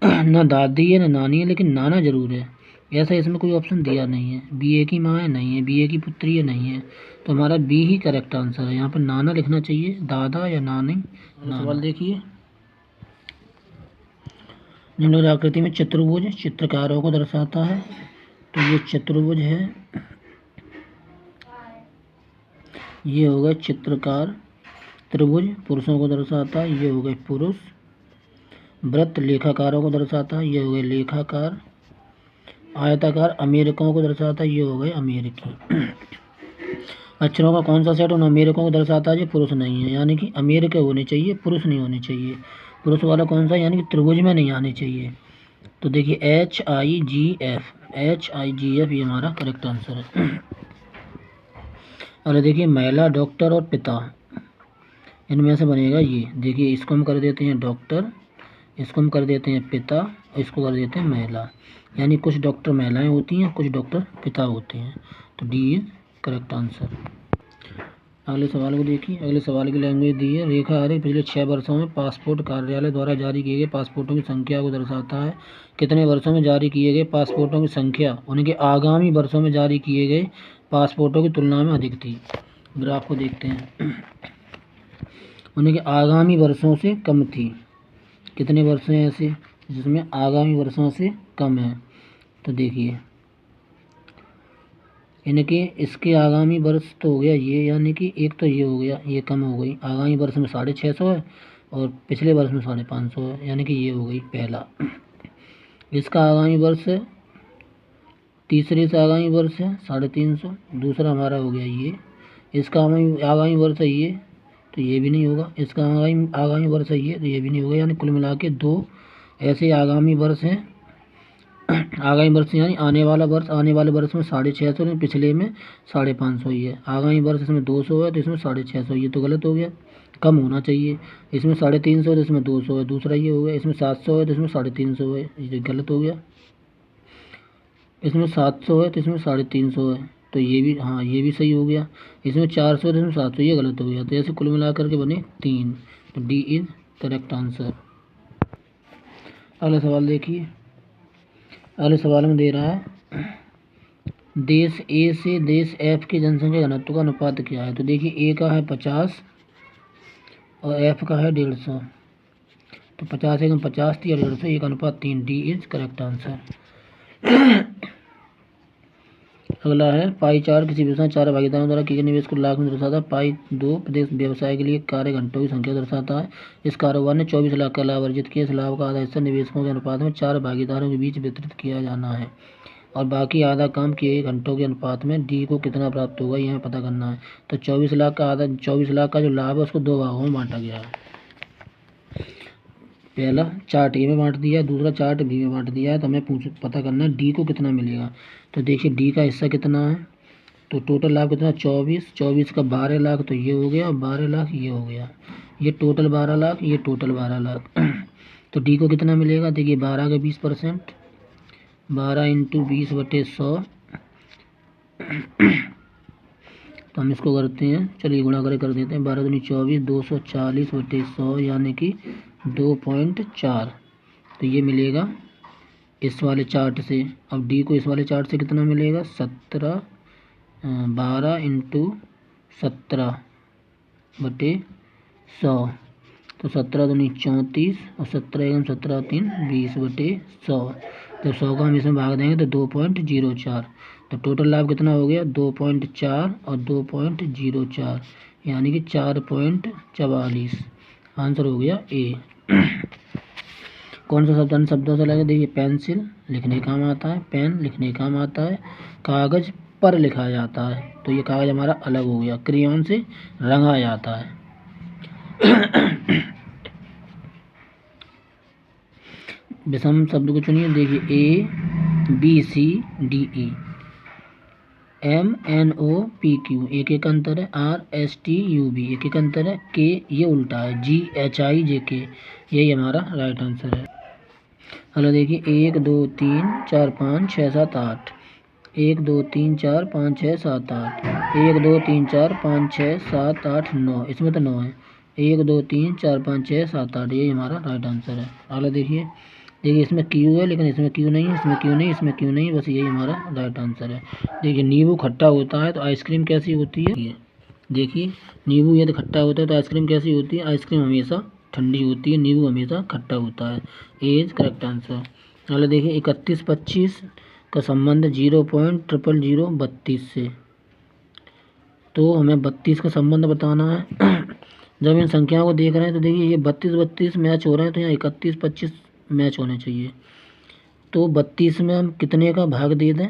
ना दादी है ना नानी है लेकिन नाना जरूर है। ऐसा इसमें कोई ऑप्शन दिया नहीं है, बी ए की माँ है नहीं है, बी ए की पुत्री है नहीं है, तो हमारा बी ही करेक्ट आंसर है। यहाँ पर नाना लिखना चाहिए, दादा या नानी। सवाल देखिए, निम्नलिखित आकृति में चतुर्भुज चित्रकारों को दर्शाता है। तो ये चतुर्भुज है, ये हो गए चित्रकार। त्रिभुज पुरुषों को दर्शाता है, ये हो गए पुरुष। वृत्त लेखाकारों को दर्शाता है, ये हो गए लेखाकार। आयताकार अमेरिकों को दर्शाता है, ये हो गए अमेरिकी। अक्षरों का कौन सा सेट उन अमेरिकों को दर्शाता है, ये पुरुष नहीं है, यानी कि अमेरिका होने चाहिए, पुरुष नहीं होने चाहिए। पुरुष वाला कौन सा, यानी कि त्रिभुज में नहीं आने चाहिए। तो देखिए HIGF, HIGF ये हमारा करेक्ट आंसर है। अरे देखिए महिला, डॉक्टर और पिता, इनमें से बनेगा ये। देखिए इसको हम कर देते हैं डॉक्टर, इसको हम कर देते हैं पिता और इसको कर देते हैं महिला, यानी कुछ डॉक्टर महिलाएं होती हैं, कुछ डॉक्टर पिता होते हैं। तो डी इज करेक्ट आंसर। अगले सवाल को देखिए, अगले सवाल की लैंग्वेज दी है। रेखा आरेख पिछले 6 वर्षों में पासपोर्ट कार्यालय द्वारा जारी किए गए पासपोर्टों की संख्या को दर्शाता है। कितने वर्षों में जारी किए गए पासपोर्टों की संख्या उनके आगामी वर्षों में जारी किए गए पासपोर्टों की तुलना में अधिक थी। ग्राफ को देखते हैं, उनके आगामी वर्षों से कम थी। कितने वर्ष हैं ऐसे जिसमें आगामी वर्षों से कम है, तो देखिए इनके इसके आगामी वर्ष तो हो गया ये, यानी कि एक तो ये हो गया, ये कम हो गई। आगामी वर्ष में 650 है और पिछले वर्ष में 550 है, यानी कि ये हो गई पहला। इसका आगामी वर्ष है, तीसरे से आगामी वर्ष है 350, दूसरा हमारा हो गया ये। इसका आगामी वर्ष है ये, तो ये भी नहीं होगा। इसका आगामी वर्ष है ये, तो ये भी नहीं होगा। यानी कुल मिला के 2 ऐसे आगामी वर्ष हैं। आगामी वर्ष यानी आने वाला वर्ष, आने वाले वर्ष में 650, पिछले में 550 ही है। आगामी वर्ष इसमें 200 है तो इसमें 650, ये तो गलत हो गया, कम होना चाहिए। इसमें 350 है तो इसमें 200 है, दूसरा ये हो गया। इसमें 700 है तो इसमें 350 है, ये गलत हो गया। इसमें 700 है तो इसमें 350 है, तो ये भी, हाँ ये भी सही हो गया। इसमें 400 है तो इसमें 700, ये गलत हो गया। तो ऐसे कुल मिला करके बने 3, तो डी इज करेक्ट आंसर। अगला सवाल देखिए, अगले सवाल में दे रहा है देश ए से देश एफ की जनसंख्या घनत्व का अनुपात क्या है। तो देखिए ए का है 50 और एफ का है 150, तो 50 एकम 50 थी और 150 1 अनुपात 3, डी इज करेक्ट आंसर। अगला है पाई चार्ट किसी व्यवसाय 4 भागीदारों द्वारा किए गए निवेश को लाख में दर्शाता है। पाई 2 प्रत्येक व्यवसाय के लिए कार्य घंटों की संख्या दर्शाता है। इस कारोबार ने 24 लाख का लाभ अर्जित किया। इस लाभ का आधा हिस्सा निवेशकों के अनुपात में 4 भागीदारों के बीच वितरित किया जाना है और बाकी आधा काम किए गए घंटों के अनुपात में डी को कितना प्राप्त होगा यह पता करना है। तो 24 लाख का आधा, 24 लाख का जो लाभ है उसको 2 भागों में बांटा गया है। पहला चार्ट ए में बांट दिया है, दूसरा चार्ट बी में बांट दिया है। तो हमें पता करना है डी को कितना मिलेगा। तो देखिए डी का हिस्सा कितना है, तो टोटल लाभ कितना, 24 का 12 लाख, तो ये हो गया और 12 लाख ये हो गया। ये टोटल 12 लाख, ये टोटल 12 लाख। तो डी को कितना मिलेगा, देखिए 12 का 20%, 12 × 20/100। तो हम इसको करते हैं, चलिए गुणा कर देते हैं। 12 दूनी 24, 240/100 यानी कि 2.4। तो ये मिलेगा इस वाले चार्ट से। अब डी को इस वाले चार्ट से कितना मिलेगा, 12 × 17/100। तो 17 दूनी 34 और 17 एकम 17 3 20/100। तो 100 का हम इसमें भाग देंगे तो 2.04। तो टोटल लाभ कितना हो गया, 2.4 और 2.04 यानी कि 4.44। आंसर हो गया ए। कौन सा शब्द अन्य शब्दों से लगे, देखिए पेंसिल लिखने काम आता है, पेन लिखने काम आता है, कागज पर लिखा जाता है। तो ये कागज़ हमारा अलग हो गया, क्रेयॉन से रंगा जाता है। विषम शब्द को चुनिए। देखिए ABCDE, MNOPQ एक एक अंतर है, RSTUV एक एक अंतर है, K ये उल्टा है, GHIJK यही हमारा राइट आंसर है। हेलो देखिए 1 2 3 4 5 6 7 8, 1 2 3 4 5 6 7 8, 1 2 3 4 5 6 7 8 9, इसमें तो 9 है। 1 2 3 4 5 6 7 8 यही हमारा राइट आंसर है। अगला देखिए इसमें क्यू है लेकिन इसमें क्यू नहीं है, इसमें क्यू नहीं, इसमें क्यू नहीं, बस यही हमारा राइट आंसर है। देखिए नींबू खट्टा होता है तो आइसक्रीम कैसी होती है। देखिए नींबू यदि खट्टा होता है तो आइसक्रीम कैसी होती है। आइसक्रीम हमेशा ठंडी होती है, नींबू हमेशा खट्टा होता है। ए इज करेक्ट आंसर। अगला देखिए 31-25 का संबंध 0.00032 से, तो हमें 32 का संबंध बताना है। जब इन संख्याओं को देख रहे हैं तो देखिए ये 32-32 मैच हो रहे हैं, तो यहाँ 31-25 मैच होने चाहिए। तो 32 में हम कितने का भाग दे दें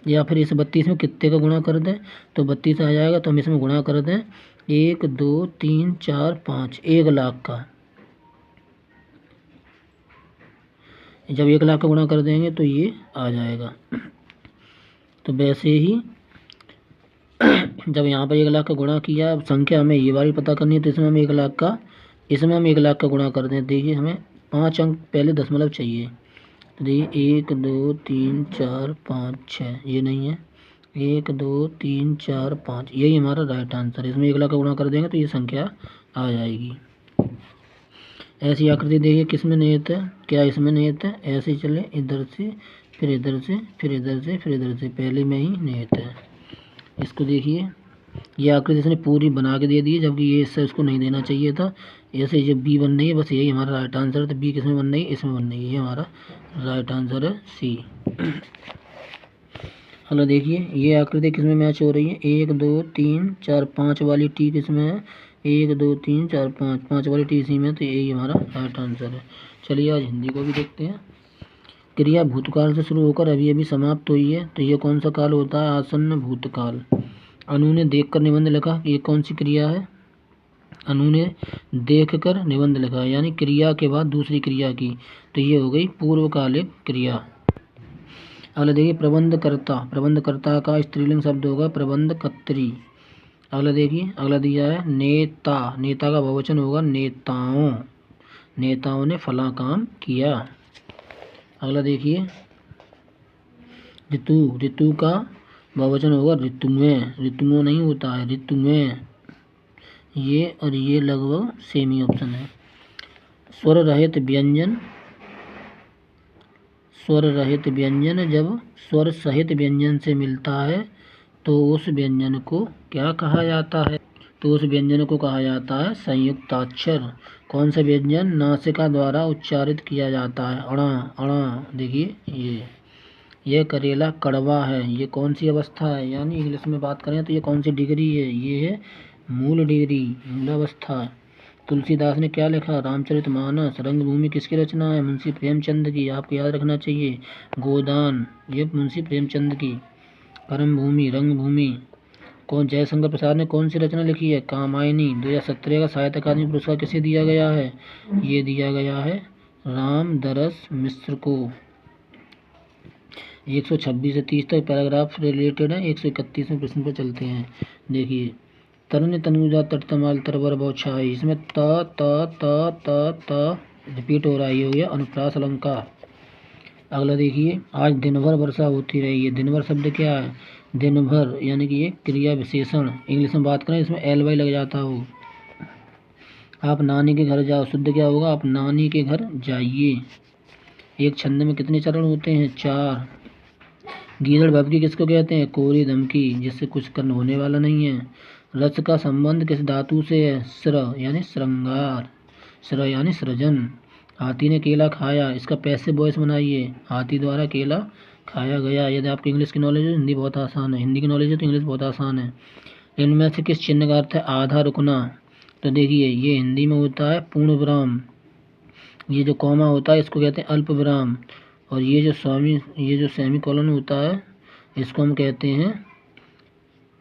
या फिर इस 32 में कितने का गुणा कर दें, तो 32 आ जाएगा, तो हम इसमें गुणा कर दें 1 2 3 4 5, 1 लाख का। जब 1 लाख का गुणा कर देंगे तो ये आ जाएगा। तो वैसे ही जब यहाँ पर 1 लाख का गुणा किया, अब संख्या हमें ये वाली पता करनी है, तो इसमें हम 1 लाख का, इसमें हम 1 लाख का गुणा कर दें। देखिए हमें 5 अंक पहले दशमलव चाहिए। तो देखिए 1 2 3 4 5 6 ये नहीं है, 1 2 3 4 5 यही हमारा राइट आंसर है। इसमें 1 लाख का गुणा कर देंगे तो ये संख्या आ जाएगी। ऐसी आकृति देखिए किसमें निहित है, क्या इसमें निहित है। ऐसे ही चले इधर से फिर इधर से फिर इधर से फिर इधर से, पहले में ही निहित है। इसको देखिए ये आकृति इसने पूरी बना के दे दी है, जबकि ये इससे इसको नहीं देना चाहिए था। ऐसे जब बी बन रही है, बस यही हमारा राइट आंसर है। तो बी किसमें बन रही है, इसमें बन रही है, ये हमारा राइट आंसर है सी। हेलो देखिए ये आकृति किसमें मैच हो रही है। 1 2 3 4 5 वाली टी किसमें है, 1 2 3 4 5, 5 वाली टी सी में, तो यही हमारा राइट आंसर है। चलिए आज हिंदी को भी देखते हैं। क्रिया भूतकाल से शुरू होकर अभी अभी समाप्त हुई है, तो ये कौन सा काल होता है, आसन्न भूतकाल। अनु ने देखकर निबंध लिखा, ये कौन सी क्रिया है। अनु ने देखकर निबंध लिखा, यानी क्रिया के बाद दूसरी क्रिया की, तो ये हो गई पूर्वकालिक क्रिया। अगला देखिए प्रबंधकर्ता, प्रबंधकर्ता का स्त्रीलिंग शब्द होगा प्रबंधकर्त्री। अगला देखिए अगला दिया है नेता, नेता का बहुवचन होगा नेताओं, नेताओं ने फला काम किया। अगला देखिए ऋतु, ऋतु का बहुवचन होगा ऋतुमें, ऋतुओं नहीं होता है, ऋतुमें। ये और ये लगभग सेम ही ऑप्शन है। स्वर रहित व्यंजन, स्वर रहित व्यंजन जब स्वर सहित व्यंजन से मिलता है तो उस व्यंजन को क्या कहा जाता है, तो उस व्यंजन को कहा जाता है संयुक्ताक्षर। कौन सा व्यंजन नासिका द्वारा उच्चारित किया जाता है, अणा, अणा। देखिए ये करेला कड़वा है, ये कौन सी अवस्था है, यानी इंग्लिश में बात करें तो ये कौन सी डिग्री है, ये है मूल डिग्री, मूलावस्था। तुलसीदास ने क्या लिखा, रामचरितमानस। रंगभूमि किसकी रचना है, मुंशी प्रेमचंद की, आपको याद रखना चाहिए। गोदान ये मुंशी प्रेमचंद की। कर्मभूमि, रंगभूमि कौन, जयशंकर प्रसाद ने कौन सी रचना लिखी है, कामायनी। 2017 का साहित्य अकादमी पुरस्कार किसे दिया गया है, ये दिया गया है रामदरस मिश्र को। 126 से 30 तक पैराग्राफ रिलेटेड है। 131वें प्रश्न पर चलते हैं। देखिए तरन तनुजा तटतमाल तरवर बौछाई, इसमें त त त त त रिपीट हो रहा है, ये हो गया अनुप्रास अलंकार। अगला देखिए आज दिन भर वर्षा होती रही है, दिन भर शब्द क्या है, दिन भर, यानी कि ये क्रिया विशेषण। इंग्लिश में बात करें इसमें एल वाई लग जाता हो। आप नानी के घर जाओ, शुद्ध क्या होगा, आप नानी के घर जाइए। एक छंद में कितने चरण होते हैं, 4। गीदड़ भभकी किसको कहते हैं, कोरी धमकी, जिससे कुछ करने होने वाला नहीं है। रस का संबंध किस धातु से है, स्र यानी श्रृंगार, स्र यानी सृजन। हाथी ने केला खाया, इसका पैसिव वॉइस बनाइए, हाथी द्वारा केला खाया गया। यदि आपकी इंग्लिश की नॉलेज है, हिंदी बहुत आसान है, हिंदी की नॉलेज है तो इंग्लिश बहुत आसान है। इनमें से किस चिन्ह का अर्थ है आधा रुकना, तो देखिए ये हिंदी में होता है पूर्ण विराम, ये जो कॉमा होता है इसको कहते हैं अल्प विराम, और ये जो सेमी कॉलन होता है इसको हम कहते हैं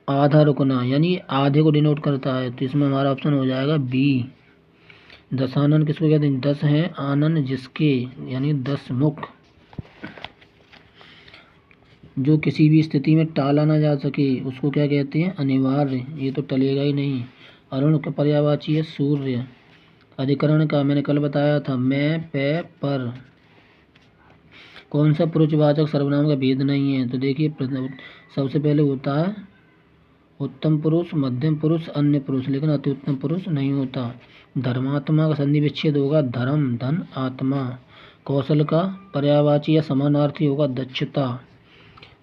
आधा रुकना यानी आधे को डिनोट करता है, तो इसमें हमारा ऑप्शन हो जाएगा बी। दशानन किसको कहते हैं? 10 है आनन जिसके, यानी 10 मुख, जो किसी भी स्थिति में टाला ना जा सके उसको क्या कहते हैं? अनिवार्य। ये तो टलेगा ही नहीं। अरुण का पर्यायवाची है सूर्य। अधिकरण का मैंने कल बताया था, मैं, पे, पर। कौन सा पुरुषवाचक सर्वनाम का भेद नहीं है? तो देखिए सबसे पहले होता है उत्तम पुरुष, मध्यम पुरुष, अन्य पुरुष, लेकिन अति उत्तम पुरुष नहीं होता। धर्मात्मा का संधि विच्छेद होगा धर्म, धन, आत्मा। कौशल का पर्यायवाची या समानार्थी होगा दक्षता।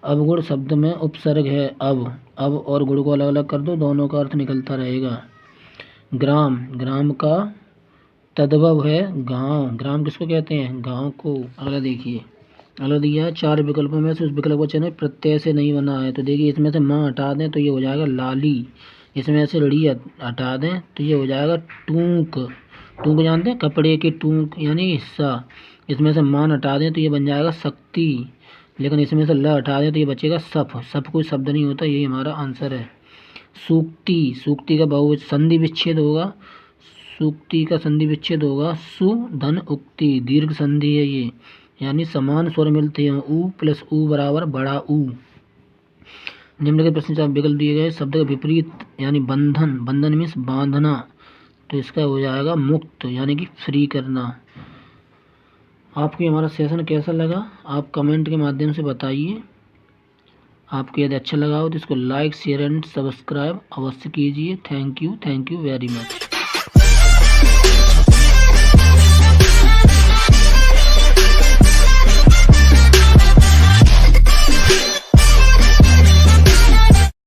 अवगुण शब्द में उपसर्ग है अब और गुण को अलग अलग कर दो, दोनों का अर्थ निकलता रहेगा। ग्राम, ग्राम का तद्भव है गांव। ग्राम किसको कहते हैं? गांव को। अगला देखिए, अगला दिया है 4 विकल्पों में से उस विकल्प को चुनें प्रत्यय से नहीं बना है। तो देखिए इसमें से माँ हटा दें तो ये हो जाएगा लाली। इसमें से ड़ी हटा दें तो ये हो जाएगा टूक। टूक जानते हैं? कपड़े की टूक यानी हिस्सा। इसमें से मान हटा दें तो ये बन जाएगा शक्ति, लेकिन इसमें से ल हटा दें तो ये बचेगा सफ। सफ कोई शब्द नहीं होता, यही हमारा आंसर है। सूक्ति, सूक्ति का बहुवचन संधि विच्छेद होगा, सूक्ति का संधि विच्छेद होगा सु धन उक्ति। दीर्घ संधि है ये, यानी समान स्वर मिलते हैं। ऊ प्लस ऊ बराबर बड़ा ऊ। निम्नलिखित प्रश्न चार विकल्प दिए गए शब्द का विपरीत यानी बंधन, बंधन मीन्स बांधना, तो इसका हो जाएगा मुक्त यानी कि फ्री करना। आपको हमारा सेशन कैसा लगा आप कमेंट के माध्यम से बताइए। आपको यदि अच्छा लगा हो तो इसको लाइक, शेयर एंड सब्सक्राइब अवश्य कीजिए। Thank you very much.